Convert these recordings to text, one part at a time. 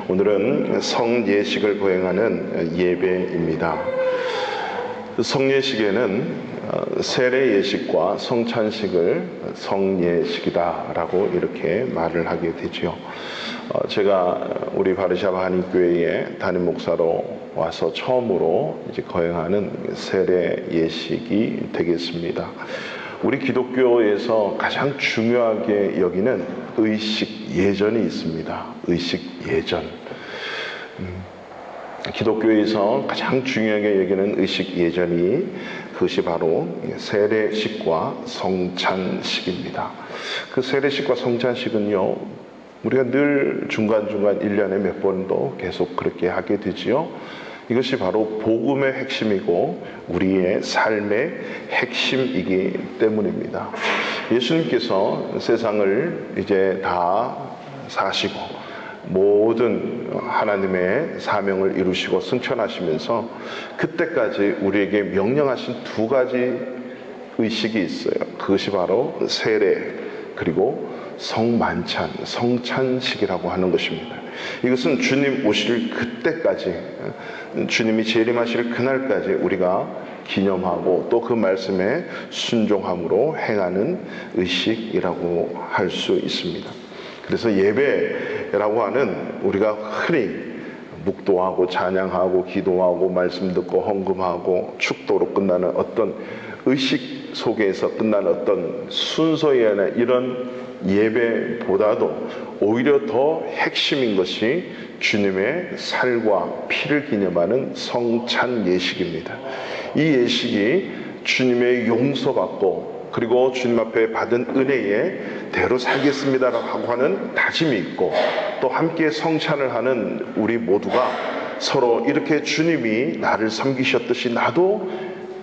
오늘은 성예식을 거행하는 예배입니다. 성예식에는 세례예식과 성찬식을 성예식이다라고 이렇게 말을 하게 되죠. 제가 우리 바르샤바 한인교회에 담임 목사로 와서 처음으로 이제 거행하는 세례예식이 되겠습니다. 우리 기독교에서 가장 중요하게 여기는 의식 예전이 있습니다. 의식 예전. 기독교에서 가장 중요하게 여기는 의식 예전이 그것이 바로 세례식과 성찬식입니다. 그 세례식과 성찬식은요, 우리가 늘 중간중간 1년에 몇 번도 계속 그렇게 하게 되지요. 이것이 바로 복음의 핵심이고 우리의 삶의 핵심이기 때문입니다. 예수님께서 세상을 이제 다 사시고 모든 하나님의 사명을 이루시고 승천하시면서 그때까지 우리에게 명령하신 두 가지 의식이 있어요. 그것이 바로 세례 그리고 성만찬, 성찬식이라고 하는 것입니다. 이것은 주님 오실 그때까지, 주님이 재림하실 그날까지 우리가 기념하고 또 그 말씀에 순종함으로 행하는 의식이라고 할 수 있습니다. 그래서 예배라고 하는 우리가 흔히 묵도하고 찬양하고 기도하고 말씀 듣고 헌금하고 축도로 끝나는 어떤 의식 속에서 끝나는 어떤 순서에 대한 이런 예배보다도 오히려 더 핵심인 것이 주님의 살과 피를 기념하는 성찬 예식입니다. 이 예식이 주님의 용서받고 그리고 주님 앞에 받은 은혜에 대로 살겠습니다라고 하는 다짐이 있고 또 함께 성찬을 하는 우리 모두가 서로 이렇게 주님이 나를 섬기셨듯이 나도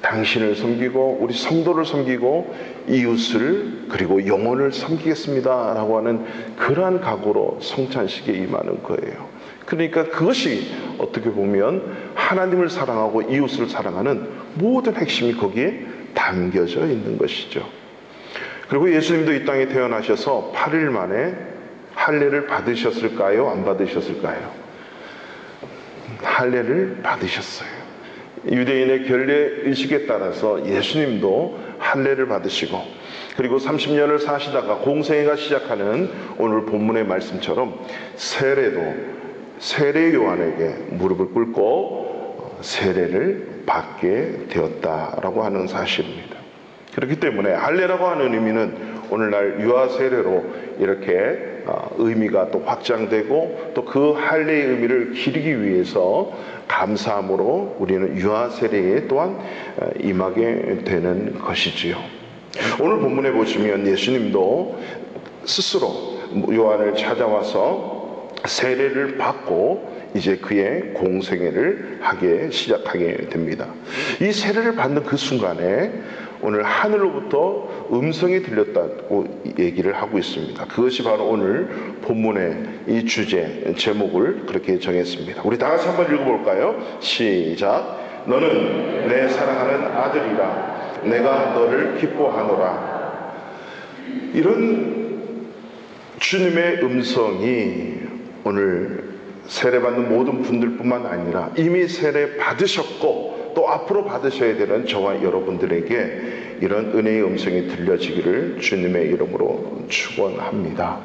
당신을 섬기고 우리 성도를 섬기고 이웃을 그리고 영혼을 섬기겠습니다라고 하는 그러한 각오로 성찬식에 임하는 거예요. 그러니까 그것이 어떻게 보면 하나님을 사랑하고 이웃을 사랑하는 모든 핵심이 거기에 담겨져 있는 것이죠. 그리고 예수님도 이 땅에 태어나셔서 8일 만에 할례를 받으셨을까요? 안 받으셨을까요? 할례를 받으셨어요. 유대인의 결례 의식에 따라서 예수님도 할례를 받으시고 그리고 30년을 사시다가 공생애가 시작하는 오늘 본문의 말씀처럼 세례도 세례 요한에게 무릎을 꿇고 세례를 받게 되었다라고 하는 사실입니다. 그렇기 때문에 할례라고 하는 의미는 오늘날 유아 세례로 이렇게 의미가 또 확장되고 또 그 할례의 의미를 기리기 위해서 감사함으로 우리는 유아 세례에 또한 임하게 되는 것이지요. 오늘 본문에 보시면 예수님도 스스로 요한을 찾아와서 세례를 받고 이제 그의 공생애를 시작하게 됩니다. 이 세례를 받는 그 순간에 오늘 하늘로부터 음성이 들렸다고 얘기를 하고 있습니다. 그것이 바로 오늘 본문의 이 주제, 제목을 그렇게 정했습니다. 우리 다 같이 한번 읽어볼까요? 시작. 너는 내 사랑하는 아들이라 내가 너를 기뻐하노라. 이런 주님의 음성이 오늘 세례받는 모든 분들뿐만 아니라 이미 세례 받으셨고 또 앞으로 받으셔야 되는 저와 여러분들에게 이런 은혜의 음성이 들려지기를 주님의 이름으로 축원합니다.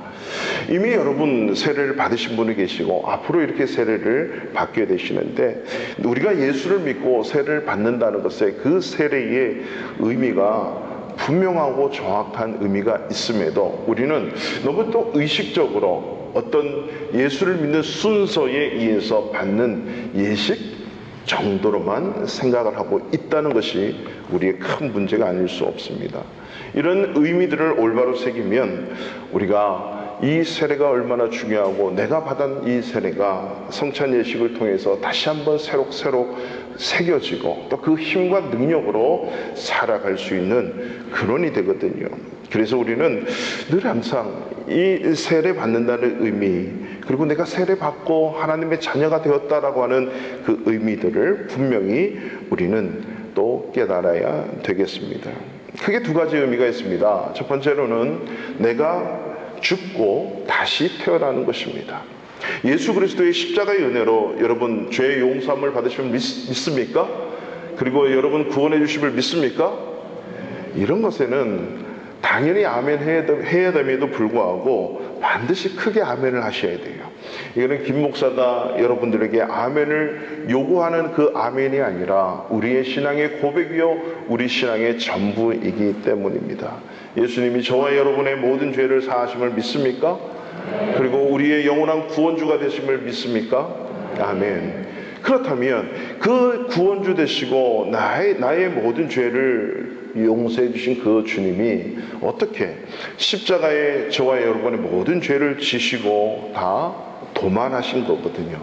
이미 여러분 세례를 받으신 분이 계시고 앞으로 이렇게 세례를 받게 되시는데 우리가 예수를 믿고 세례를 받는다는 것에 그 세례의 의미가 분명하고 정확한 의미가 있음에도 우리는 너무 또 의식적으로 어떤 예수를 믿는 순서에 의해서 받는 예식 정도로만 생각을 하고 있다는 것이 우리의 큰 문제가 아닐 수 없습니다. 이런 의미들을 올바로 새기면 우리가 이 세례가 얼마나 중요하고 내가 받은 이 세례가 성찬 예식을 통해서 다시 한번 새록새록 새겨지고 또 그 힘과 능력으로 살아갈 수 있는 근원이 되거든요. 그래서 우리는 늘 항상 이 세례 받는다는 의미 그리고 내가 세례 받고 하나님의 자녀가 되었다라고 하는 그 의미들을 분명히 우리는 또 깨달아야 되겠습니다. 크게 두 가지 의미가 있습니다. 첫 번째로는 내가 죽고 다시 태어나는 것입니다. 예수 그리스도의 십자가의 은혜로 여러분 죄의 용서함을 받으시면 믿습니까? 그리고 여러분 구원해 주심을 믿습니까? 이런 것에는 당연히 아멘 해야 됨에도 불구하고 반드시 크게 아멘을 하셔야 돼요. 이거는 김 목사가 여러분들에게 아멘을 요구하는 그 아멘이 아니라 우리의 신앙의 고백이요 우리 신앙의 전부이기 때문입니다. 예수님이 저와 여러분의 모든 죄를 사하심을 믿습니까? 그리고 우리의 영원한 구원주가 되심을 믿습니까? 아멘. 그렇다면 그 구원주 되시고 나의 모든 죄를 용서해 주신 그 주님이 어떻게 십자가에 저와 여러분의 모든 죄를 지시고 다 도만하신 거거든요.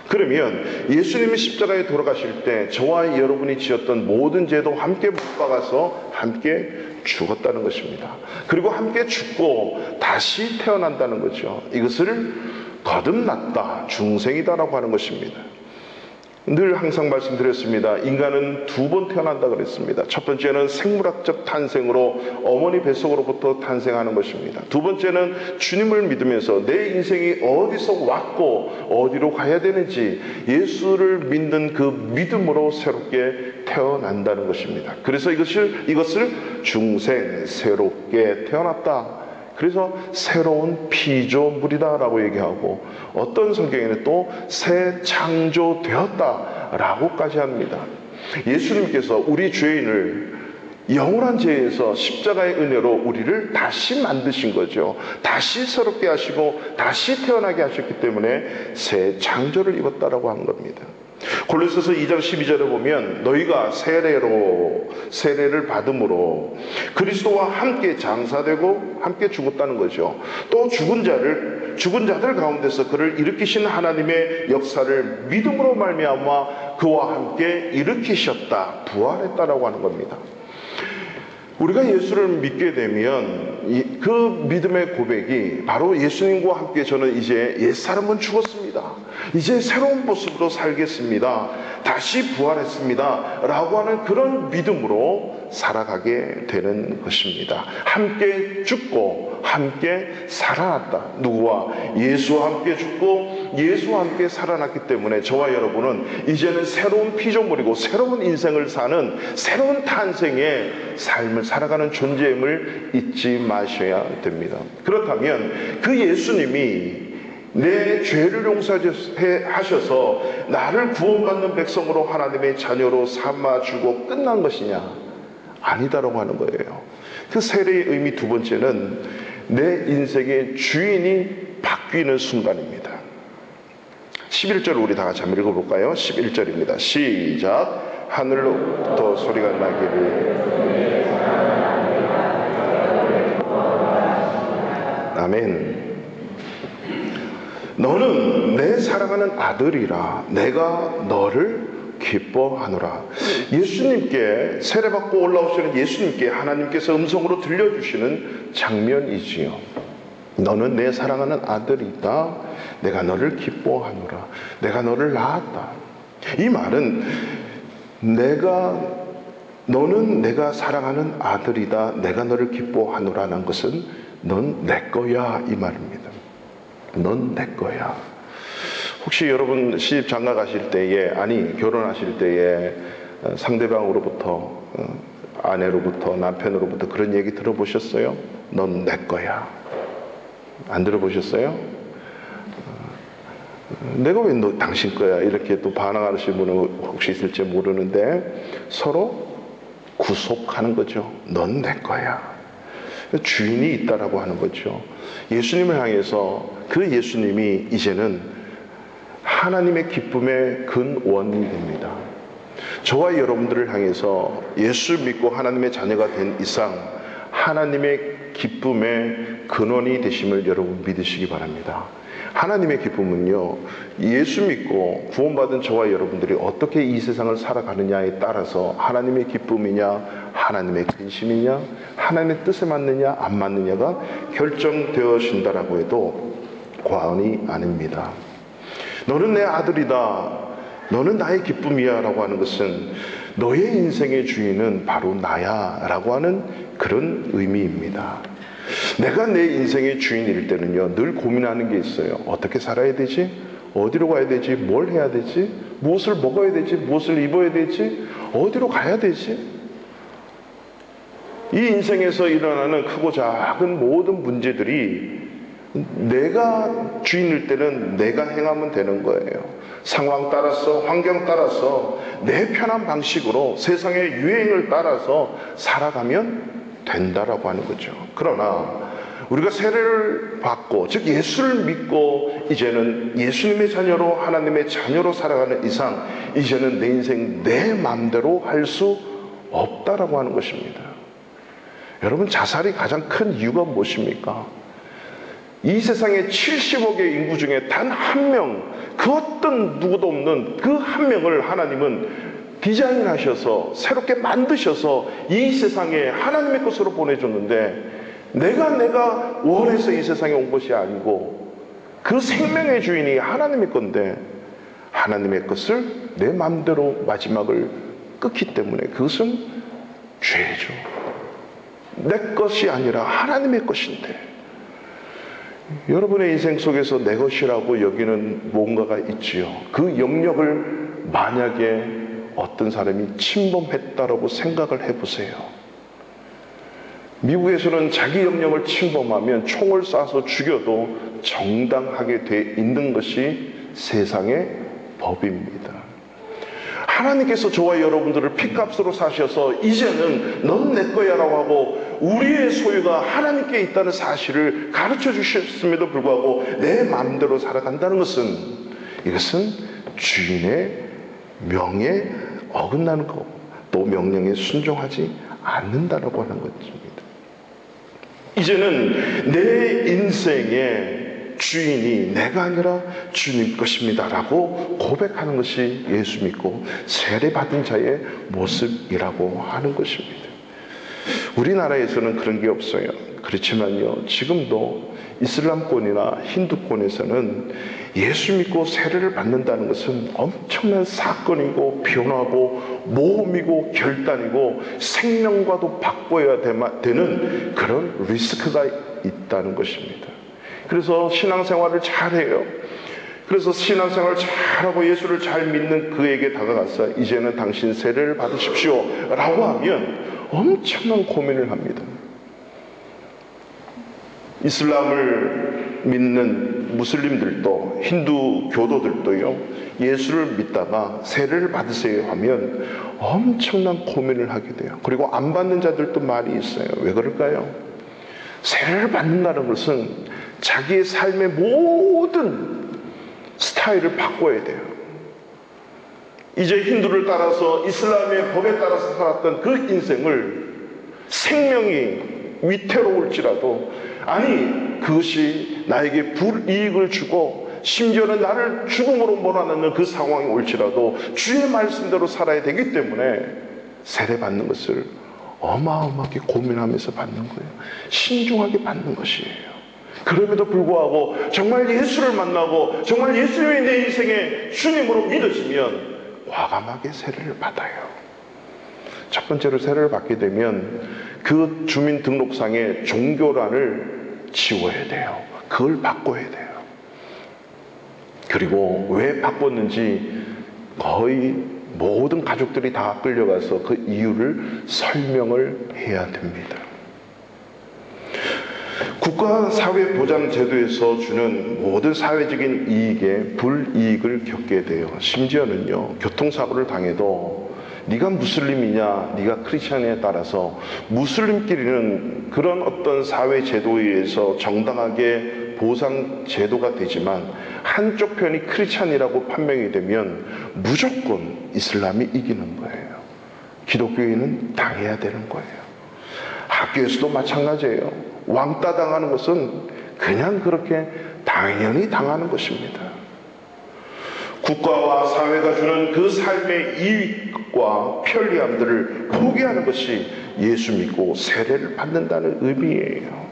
그러면 예수님이 십자가에 돌아가실 때 저와 여러분이 지었던 모든 죄도 함께 못 박아서 함께 죽었다는 것입니다. 그리고 함께 죽고 다시 태어난다는 거죠. 이것을 거듭났다, 중생이다라고 하는 것입니다. 늘 항상 말씀드렸습니다. 인간은 두 번 태어난다 그랬습니다. 첫 번째는 생물학적 탄생으로 어머니 뱃속으로부터 탄생하는 것입니다. 두 번째는 주님을 믿으면서 내 인생이 어디서 왔고 어디로 가야 되는지 예수를 믿는 그 믿음으로 새롭게 태어난다는 것입니다. 그래서 이것을 중생, 새롭게 태어났다. 그래서 새로운 피조물이다라고 얘기하고 어떤 성경에는 또 새 창조되었다라고까지 합니다. 예수님께서 우리 죄인을 영원한 죄에서 십자가의 은혜로 우리를 다시 만드신 거죠. 다시 새롭게 하시고 다시 태어나게 하셨기 때문에 새 창조를 입었다라고 한 겁니다. 골로새서 2장 12절에 보면 너희가 세례를 받음으로 그리스도와 함께 장사되고 함께 죽었다는 거죠. 또 죽은 자들 가운데서 그를 일으키신 하나님의 역사를 믿음으로 말미암아 그와 함께 일으키셨다, 부활했다라고 하는 겁니다. 우리가 예수를 믿게 되면 그 믿음의 고백이 바로 예수님과 함께 저는 이제 옛사람은 죽었습니다. 이제 새로운 모습으로 살겠습니다. 다시 부활했습니다. 라고 하는 그런 믿음으로 살아가게 되는 것입니다. 함께 죽고 함께 살아났다. 누구와? 예수와 함께 죽고 예수와 함께 살아났기 때문에 저와 여러분은 이제는 새로운 피조물이고 새로운 인생을 사는 새로운 탄생의 삶을 살아가는 존재임을 잊지 마셔야 됩니다. 그렇다면 그 예수님이 내 죄를 용서하셔서 나를 구원받는 백성으로 하나님의 자녀로 삼아주고 끝난 것이냐? 아니다라고 하는 거예요. 그 세례의 의미 두 번째는 내 인생의 주인이 바뀌는 순간입니다. 11절 우리 다 같이 한번 읽어볼까요? 11절입니다. 시작. 하늘로부터 소리가 나기를. 아멘. 너는 내 사랑하는 아들이라 내가 너를 기뻐하노라. 예수님께 세례받고 올라오시는 예수님께 하나님께서 음성으로 들려주시는 장면이지요. 너는 내 사랑하는 아들이다. 내가 너를 기뻐하노라. 내가 너를 낳았다. 이 말은 너는 내가 사랑하는 아들이다. 내가 너를 기뻐하노라는 것은 넌 내 거야 이 말입니다. 넌 내 거야. 혹시 여러분 시집 장가 가실 때에 결혼하실 때에 상대방으로부터 아내로부터 남편으로부터 그런 얘기 들어보셨어요? 넌 내 거야. 안 들어보셨어요? 내가 왜 너 당신 거야? 이렇게 또 반항하시는 분은 혹시 있을지 모르는데 서로 구속하는 거죠. 넌 내 거야. 주인이 있다라고 하는 거죠. 예수님을 향해서 그 예수님이 이제는 하나님의 기쁨의 근원이 됩니다. 저와 여러분들을 향해서 예수 믿고 하나님의 자녀가 된 이상 하나님의 기쁨의 근원이 되심을 여러분 믿으시기 바랍니다. 하나님의 기쁨은요, 예수 믿고 구원받은 저와 여러분들이 어떻게 이 세상을 살아가느냐에 따라서 하나님의 기쁨이냐, 하나님의 근심이냐, 하나님의 뜻에 맞느냐, 안 맞느냐가 결정되어진다라고 해도 과언이 아닙니다. 너는 내 아들이다. 너는 나의 기쁨이야 라고 하는 것은 너의 인생의 주인은 바로 나야 라고 하는 그런 의미입니다. 내가 내 인생의 주인일 때는요, 늘 고민하는 게 있어요. 어떻게 살아야 되지? 어디로 가야 되지? 뭘 해야 되지? 무엇을 먹어야 되지? 무엇을 입어야 되지? 어디로 가야 되지? 이 인생에서 일어나는 크고 작은 모든 문제들이 내가 주인일 때는 내가 행하면 되는 거예요. 상황 따라서, 환경 따라서 내 편한 방식으로 세상의 유행을 따라서 살아가면 된다라고 하는 거죠. 그러나 우리가 세례를 받고, 즉 예수를 믿고 이제는 예수님의 자녀로, 하나님의 자녀로 살아가는 이상 이제는 내 인생 내 마음대로 할 수 없다라고 하는 것입니다. 여러분, 자살이 가장 큰 이유가 무엇입니까? 이 세상의 70억의 인구 중에 단 한 명, 그 어떤 누구도 없는 그 한 명을 하나님은 디자인하셔서 새롭게 만드셔서 이 세상에 하나님의 것으로 보내줬는데, 내가 원해서 이 세상에 온 것이 아니고 그 생명의 주인이 하나님의 건데 하나님의 것을 내 마음대로 마지막을 끊기 때문에 그것은 죄죠. 내 것이 아니라 하나님의 것인데, 여러분의 인생 속에서 내 것이라고 여기는 뭔가가 있지요. 그 영역을 만약에 어떤 사람이 침범했다라고 생각을 해보세요. 미국에서는 자기 영역을 침범하면 총을 쏴서 죽여도 정당하게 돼 있는 것이 세상의 법입니다. 하나님께서 저와 여러분들을 핏값으로 사셔서 이제는 넌 내 거야라고 하고 우리의 소유가 하나님께 있다는 사실을 가르쳐 주셨음에도 불구하고 내 마음대로 살아간다는 것은, 이것은 주인의 명에 어긋나는 것, 또 명령에 순종하지 않는다라고 하는 것입니다. 이제는 내 인생의 주인이 내가 아니라 주님 것입니다라고 고백하는 것이 예수 믿고 세례받은 자의 모습이라고 하는 것입니다. 우리나라에서는 그런 게 없어요. 그렇지만요, 지금도 이슬람권이나 힌두권에서는 예수 믿고 세례를 받는다는 것은 엄청난 사건이고 변화고 모험이고 결단이고 생명과도 바꿔야 되는 그런 리스크가 있다는 것입니다. 그래서 신앙생활을 잘해요. 그래서 신앙생활을 잘하고 예수를 잘 믿는 그에게 다가가서 이제는 당신 세례를 받으십시오 라고 하면 엄청난 고민을 합니다. 이슬람을 믿는 무슬림들도, 힌두 교도들도요, 예수를 믿다가 세례를 받으세요 하면 엄청난 고민을 하게 돼요. 그리고 안 받는 자들도 많이 있어요. 왜 그럴까요? 세례를 받는다는 것은 자기의 삶의 모든 스타일을 바꿔야 돼요. 이제 힌두를 따라서 이슬람의 법에 따라서 살았던 그 인생을 생명이 위태로울지라도, 아니 그것이 나에게 불이익을 주고 심지어는 나를 죽음으로 몰아넣는 그 상황이 올지라도 주의 말씀대로 살아야 되기 때문에 세례받는 것을 어마어마하게 고민하면서 받는 거예요. 신중하게 받는 것이에요. 그럼에도 불구하고 정말 예수를 만나고 정말 예수님이 내 인생의 주님으로 믿어지면 과감하게 세례를 받아요. 첫 번째로 세례를 받게 되면 그 주민등록상의 종교란을 지워야 돼요. 그걸 바꿔야 돼요. 그리고 왜 바꿨는지 거의 모든 가족들이 다 끌려가서 그 이유를 설명을 해야 됩니다. 국가사회보장제도에서 주는 모든 사회적인 이익에 불이익을 겪게 돼요. 심지어는요, 교통사고를 당해도 네가 무슬림이냐 네가 크리스찬에 따라서 무슬림끼리는 그런 어떤 사회제도에 의해서 정당하게 보상제도가 되지만 한쪽 편이 크리스찬이라고 판명이 되면 무조건 이슬람이 이기는 거예요. 기독교인은 당해야 되는 거예요. 학교에서도 마찬가지예요. 왕따 당하는 것은 그냥 그렇게 당연히 당하는 것입니다. 국가와 사회가 주는 그 삶의 이익과 편리함들을 포기하는 것이 예수 믿고 세례를 받는다는 의미예요.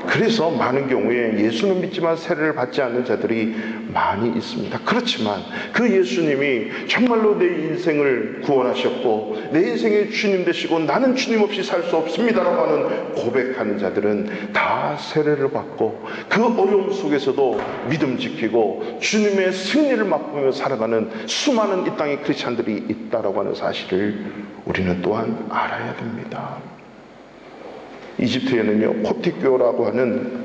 그래서 많은 경우에 예수는 믿지만 세례를 받지 않는 자들이 많이 있습니다. 그렇지만 그 예수님이 정말로 내 인생을 구원하셨고 내 인생의 주님 되시고 나는 주님 없이 살 수 없습니다라고 하는 고백하는 자들은 다 세례를 받고 그 어려움 속에서도 믿음 지키고 주님의 승리를 맛보며 살아가는 수많은 이 땅의 크리스찬들이 있다라고 하는 사실을 우리는 또한 알아야 됩니다. 이집트에는요, 콥틱교라고 하는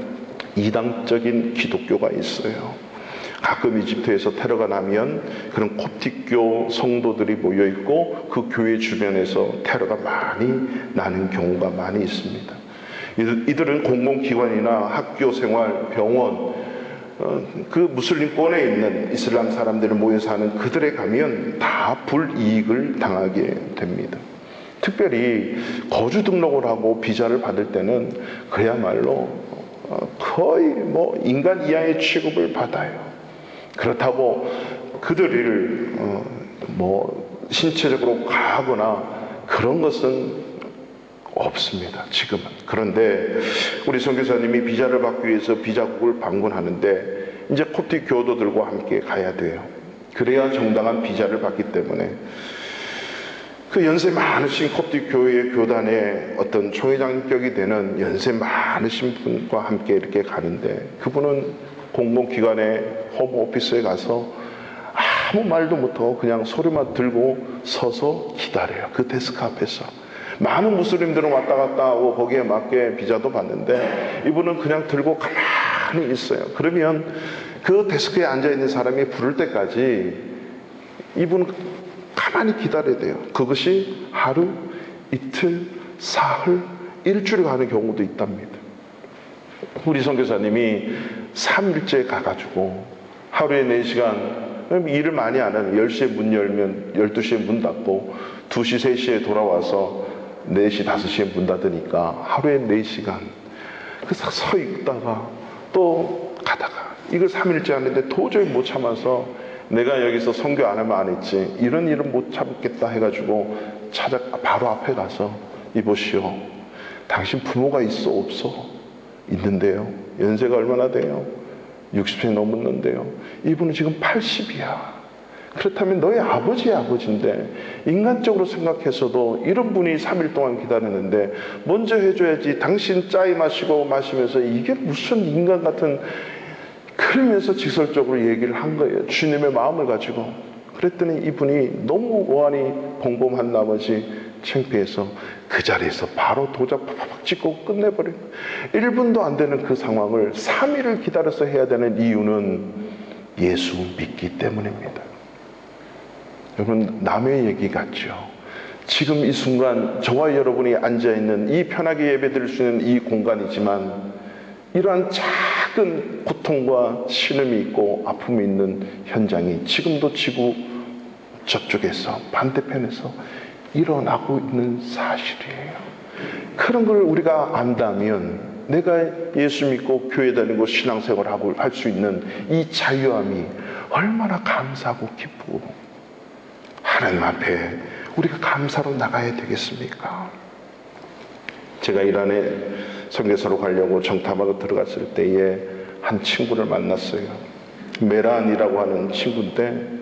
이당적인 기독교가 있어요. 가끔 이집트에서 테러가 나면 그런 콥틱교 성도들이 모여 있고 그 교회 주변에서 테러가 많이 나는 경우가 많이 있습니다. 이들은 공공기관이나 학교 생활, 병원, 그 무슬림권에 있는 이슬람 사람들을 모여서 하는 그들에 가면 다 불이익을 당하게 됩니다. 특별히 거주 등록을 하고 비자를 받을 때는 그야말로 거의 인간 이하의 취급을 받아요. 그렇다고 그들을 신체적으로 가하거나 그런 것은 없습니다. 지금은. 그런데 우리 선교사님이 비자를 받기 위해서 비자국을 방문하는데 이제 콥틱 교도들과 함께 가야 돼요. 그래야 정당한 비자를 받기 때문에 그 연세 많으신 콥틱 교회의 교단의 어떤 총회장격이 되는 연세 많으신 분과 함께 이렇게 가는데 그분은 공공기관의 홈오피스에 가서 아무 말도 못하고 그냥 소리만 들고 서서 기다려요. 그 데스크 앞에서. 많은 무슬림들은 왔다 갔다 하고 거기에 맞게 비자도 받는데 이분은 그냥 들고 가만히 있어요. 그러면 그 데스크에 앉아있는 사람이 부를 때까지 이분은 가만히 기다려야 돼요. 그것이 하루, 이틀, 사흘, 일주일 가는 경우도 있답니다. 우리 선교사님이 3일째 가가지고 하루에 4시간 일을 많이 안 하는 10시에 문 열면 12시에 문 닫고 2시, 3시에 돌아와서 4시, 5시에 문 닫으니까 하루에 4시간 그래서 서 있다가 또 가다가 이걸 3일째 하는데 도저히 못 참아서 내가 여기서 선교 안 하면 안 했지 이런 일은 못 참겠다 해가지고 바로 앞에 가서 이보시오, 당신 부모가 있어 없어? 있는데요. 연세가 얼마나 돼요? 60세 넘었는데요. 이분은 지금 80이야. 그렇다면 너의 아버지의 아버지인데 인간적으로 생각해서도 이런 분이 3일 동안 기다렸는데 먼저 해줘야지. 당신 짜이 마시고 마시면서 이게 무슨 인간 같은, 그러면서 직설적으로 얘기를 한 거예요. 주님의 마음을 가지고. 그랬더니 이분이 너무 오한이 봉범한 나머지 창피해서 그 자리에서 바로 도장 팍팍 찍고 끝내버린 거예요. 1분도 안 되는 그 상황을 3일을 기다려서 해야 되는 이유는 예수 믿기 때문입니다. 여러분, 남의 얘기 같죠? 지금 이 순간 저와 여러분이 앉아있는 이 편하게 예배드릴 수 있는 이 공간이지만 이러한 작은 고통과 신음이 있고 아픔이 있는 현장이 지금도 지구 저쪽에서 반대편에서 일어나고 있는 사실이에요. 그런 걸 우리가 안다면 내가 예수 믿고 교회 다니고 신앙생활하고 할 수 있는 이 자유함이 얼마나 감사하고 기쁘고 하나님 앞에 우리가 감사로 나가야 되겠습니까? 제가 이란에 선교사로 가려고 정탐하러 들어갔을 때에 한 친구를 만났어요. 메란이라고 하는 친구인데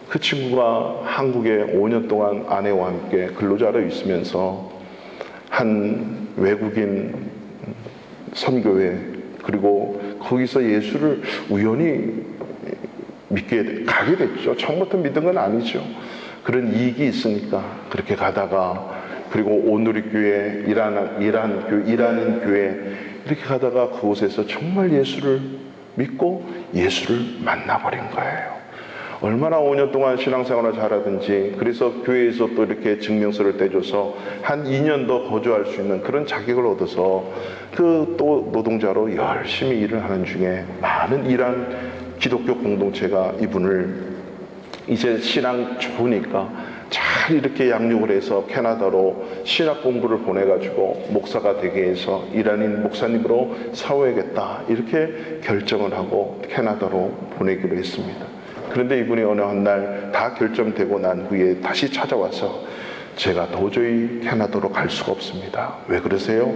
그 친구가 한국에 5년 동안 아내와 함께 근로자로 있으면서 한 외국인 선교회, 그리고 거기서 예수를 우연히 가게 됐죠. 처음부터 믿은 건 아니죠. 그런 이익이 있으니까 그렇게 가다가, 그리고 오누리교회, 이란인 교회 이렇게 가다가 그곳에서 정말 예수를 믿고 예수를 만나버린 거예요. 얼마나 5년 동안 신앙생활을 잘하든지, 그래서 교회에서 또 이렇게 증명서를 떼줘서 한 2년 더 거주할 수 있는 그런 자격을 얻어서 그 또 노동자로 열심히 일을 하는 중에 많은 이란 기독교 공동체가 이분을 이제 신앙 좋으니까 잘 이렇게 양육을 해서 캐나다로 신학 공부를 보내가지고 목사가 되게 해서 이란인 목사님으로 세워야겠다 이렇게 결정을 하고 캐나다로 보내기로 했습니다. 그런데 이분이 어느 한 날 다 결정되고 난 후에 다시 찾아와서 제가 도저히 캐나다로 갈 수가 없습니다. 왜 그러세요?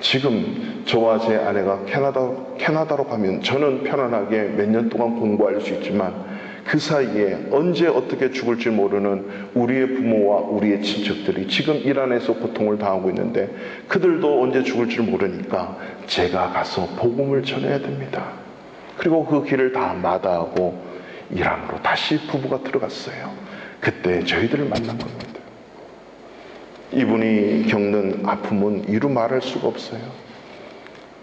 지금 저와 제 아내가 캐나다로 가면 저는 편안하게 몇 년 동안 공부할 수 있지만 그 사이에 언제 어떻게 죽을지 모르는 우리의 부모와 우리의 친척들이 지금 이란에서 고통을 당하고 있는데 그들도 언제 죽을지 모르니까 제가 가서 복음을 전해야 됩니다. 그리고 그 길을 다 마다하고 이란으로 다시 부부가 들어갔어요. 그때 저희들을 만난 겁니다. 이분이 겪는 아픔은 이루 말할 수가 없어요.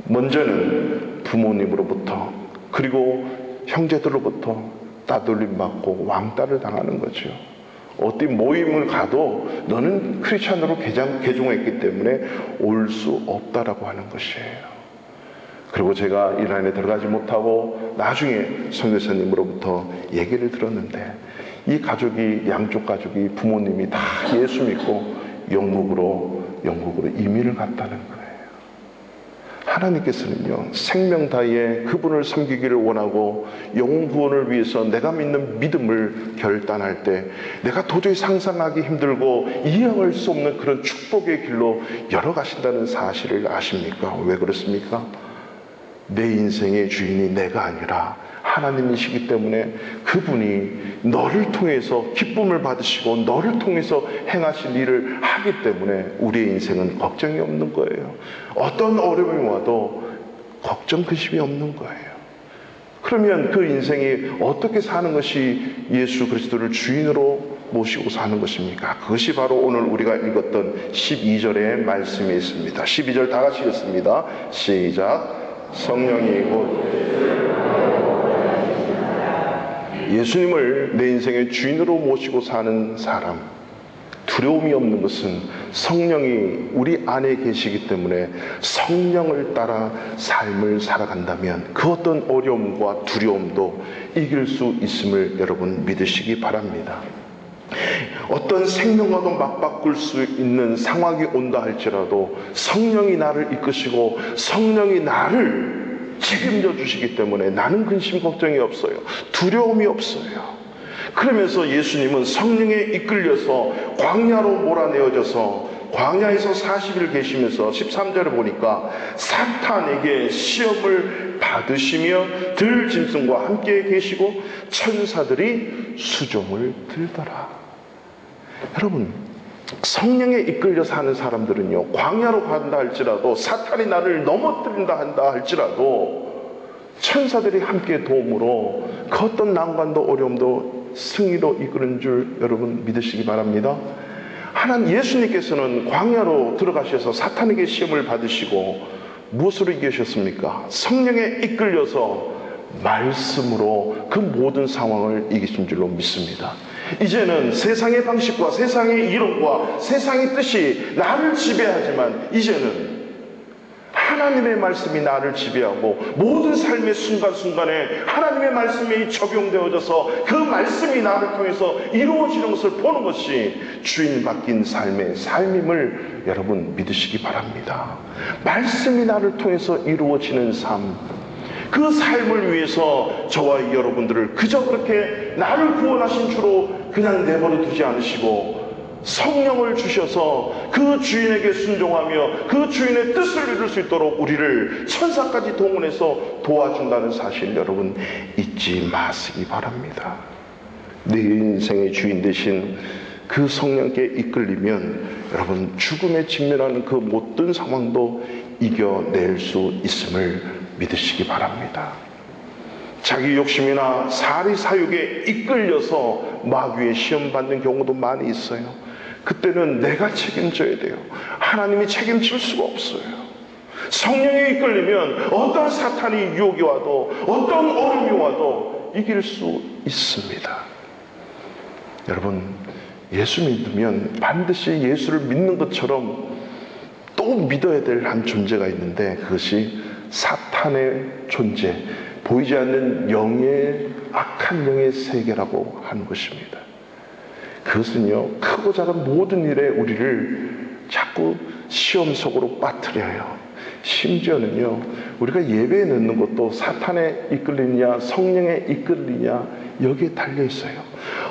먼저는 부모님으로부터 그리고 형제들로부터 따돌림 받고 왕따를 당하는 거죠. 어디 모임을 가도 너는 크리스찬으로 개종했기 때문에 올 수 없다라고 하는 것이에요. 그리고 제가 이란에 들어가지 못하고 나중에 선교사님으로부터 얘기를 들었는데 이 가족이, 양쪽 가족이 부모님이 다 예수 믿고 영국으로 이민을 갔다는 거예요. 하나님께서는요, 생명 다해 그분을 섬기기를 원하고 영혼 구원을 위해서 내가 믿는 믿음을 결단할 때 내가 도저히 상상하기 힘들고 이해할 수 없는 그런 축복의 길로 열어가신다는 사실을 아십니까? 왜 그렇습니까? 내 인생의 주인이 내가 아니라 하나님이시기 때문에 그분이 너를 통해서 기쁨을 받으시고 너를 통해서 행하실 일을 하기 때문에 우리의 인생은 걱정이 없는 거예요. 어떤 어려움이 와도 걱정 근심이 없는 거예요. 그러면 그 인생이 어떻게 사는 것이 예수 그리스도를 주인으로 모시고 사는 것입니까? 그것이 바로 오늘 우리가 읽었던 12절의 말씀에 있습니다. 12절 다 같이 읽습니다. 시작. 성령이 곧 예수님을 내 인생의 주인으로 모시고 사는 사람, 두려움이 없는 것은 성령이 우리 안에 계시기 때문에 성령을 따라 삶을 살아간다면 그 어떤 어려움과 두려움도 이길 수 있음을 여러분 믿으시기 바랍니다. 어떤 생명과도 맞바꿀 수 있는 상황이 온다 할지라도 성령이 나를 이끄시고 성령이 나를 책임져 주시기 때문에 나는 근심 걱정이 없어요. 두려움이 없어요. 그러면서 예수님은 성령에 이끌려서 광야로 몰아내어져서 광야에서 40일 계시면서 13절에 보니까 사탄에게 시험을 받으시며 들 짐승과 함께 계시고 천사들이 수종을 들더라. 여러분, 성령에 이끌려 사는 사람들은요, 광야로 간다 할지라도 사탄이 나를 넘어뜨린다 한다 할지라도 천사들이 함께 도움으로 그 어떤 난관도 어려움도 승리로 이끄는 줄 여러분 믿으시기 바랍니다. 하나님 예수님께서는 광야로 들어가셔서 사탄에게 시험을 받으시고 무엇으로 이기셨습니까? 성령에 이끌려서 말씀으로 그 모든 상황을 이기신 줄로 믿습니다. 이제는 세상의 방식과 세상의 이론과 세상의 뜻이 나를 지배하지만 이제는 하나님의 말씀이 나를 지배하고 모든 삶의 순간순간에 하나님의 말씀이 적용되어져서 그 말씀이 나를 통해서 이루어지는 것을 보는 것이 주인 바뀐 삶의 삶임을 여러분 믿으시기 바랍니다. 말씀이 나를 통해서 이루어지는 삶, 그 삶을 위해서 저와 여러분들을 그저 그렇게 나를 구원하신 주로 그냥 내버려 두지 않으시고 성령을 주셔서 그 주인에게 순종하며 그 주인의 뜻을 이룰 수 있도록 우리를 천사까지 동원해서 도와준다는 사실 여러분 잊지 마시기 바랍니다. 내 인생의 주인 되신 그 성령께 이끌리면 여러분 죽음에 직면하는 그 모든 상황도 이겨낼 수 있음을 믿으시기 바랍니다. 자기 욕심이나 사리사욕에 이끌려서 마귀의 시험 받는 경우도 많이 있어요. 그때는 내가 책임져야 돼요. 하나님이 책임질 수가 없어요. 성령에 이끌리면 어떤 사탄이 유혹이 와도 어떤 어려움이 와도 이길 수 있습니다. 여러분, 예수 믿으면 반드시 예수를 믿는 것처럼 또 믿어야 될 한 존재가 있는데 그것이 사탄의 존재, 보이지 않는 영의 악한 영의 세계라고 하는 것입니다. 그것은요, 크고 작은 모든 일에 우리를 자꾸 시험 속으로 빠뜨려요. 심지어는요, 우리가 예배에 넣는 것도 사탄에 이끌리냐 성령에 이끌리냐 여기에 달려 있어요.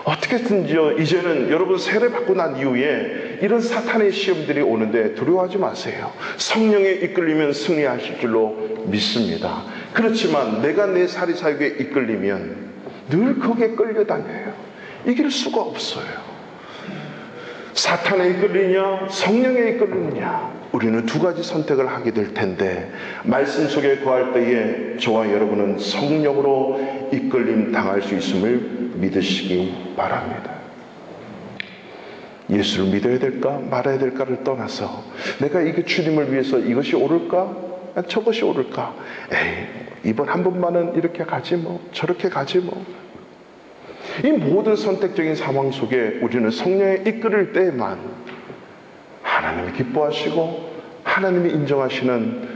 어떻게든지요, 이제는 여러분 세례 받고 난 이후에 중에 이런 사탄의 시험들이 오는데 두려워하지 마세요. 성령에 이끌리면 승리하실 줄로 믿습니다. 그렇지만 내가 내 사리사욕에 이끌리면 늘 거기에 끌려다녀요. 이길 수가 없어요. 사탄에 이끌리냐 성령에 이끌리냐, 우리는 두 가지 선택을 하게 될 텐데, 말씀 속에 거할 때에 저와 여러분은 성령으로 이끌림 당할 수 있음을 믿으시기 바랍니다. 예수를 믿어야 될까 말아야 될까를 떠나서 내가 이게 주님을 위해서 이것이 옳을까 저것이 옳을까, 이번 한 번만은 이렇게 가지 뭐 저렇게 가지 뭐. 이 모든 선택적인 상황 속에 우리는 성령에 이끌릴 때에만 하나님이 기뻐하시고 하나님이 인정하시는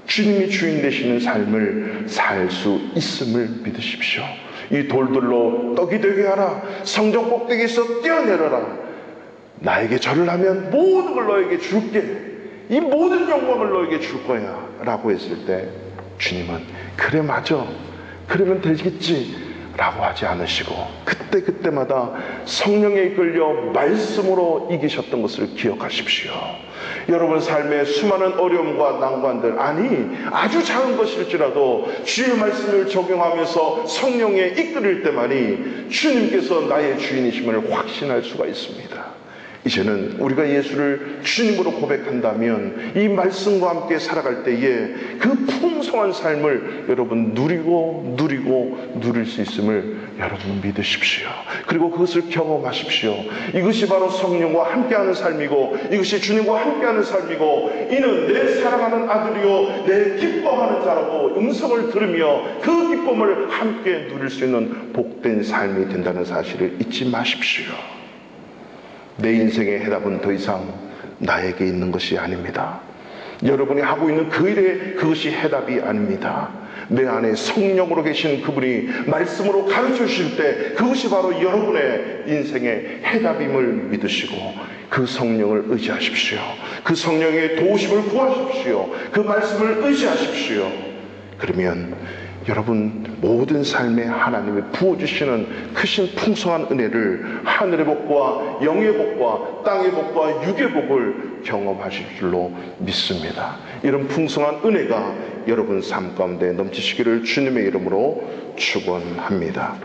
주님이 주인 되시는 삶을 살 수 있음을 믿으십시오. 이 돌들로 떡이 되게 하라, 성전 꼭대기에서 뛰어내려라, 나에게 절을 하면 모든 걸 너에게 줄게, 이 모든 영광을 너에게 줄 거야 라고 했을 때 주님은 그래 맞아, 그러면 되겠지 라고 하지 않으시고 그때마다 성령에 이끌려 말씀으로 이기셨던 것을 기억하십시오. 여러분 삶의 수많은 어려움과 난관들, 아니 아주 작은 것일지라도 주의 말씀을 적용하면서 성령에 이끌릴 때만이 주님께서 나의 주인이심을 확신할 수가 있습니다. 이제는 우리가 예수를 주님으로 고백한다면 이 말씀과 함께 살아갈 때에 그 풍성한 삶을 여러분 누릴 수 있음을 여러분 믿으십시오. 그리고 그것을 경험하십시오. 이것이 바로 성령과 함께하는 삶이고, 이것이 주님과 함께하는 삶이고, 이는 내 사랑하는 아들이요 내 기뻐하는 자라고 음성을 들으며 그 기쁨을 함께 누릴 수 있는 복된 삶이 된다는 사실을 잊지 마십시오. 내 인생의 해답은 더 이상 나에게 있는 것이 아닙니다. 여러분이 하고 있는 그 일에 그것이 해답이 아닙니다. 내 안에 성령으로 계신 그분이 말씀으로 가르쳐 주실 때 그것이 바로 여러분의 인생의 해답임을 믿으시고 그 성령을 의지하십시오. 그 성령의 도우심을 구하십시오. 그 말씀을 의지하십시오. 그러면 여러분 모든 삶에 하나님이 부어주시는 크신 풍성한 은혜를, 하늘의 복과 영의 복과 땅의 복과 육의 복을 경험하실 줄로 믿습니다. 이런 풍성한 은혜가 여러분 삶 가운데 넘치시기를 주님의 이름으로 축원합니다.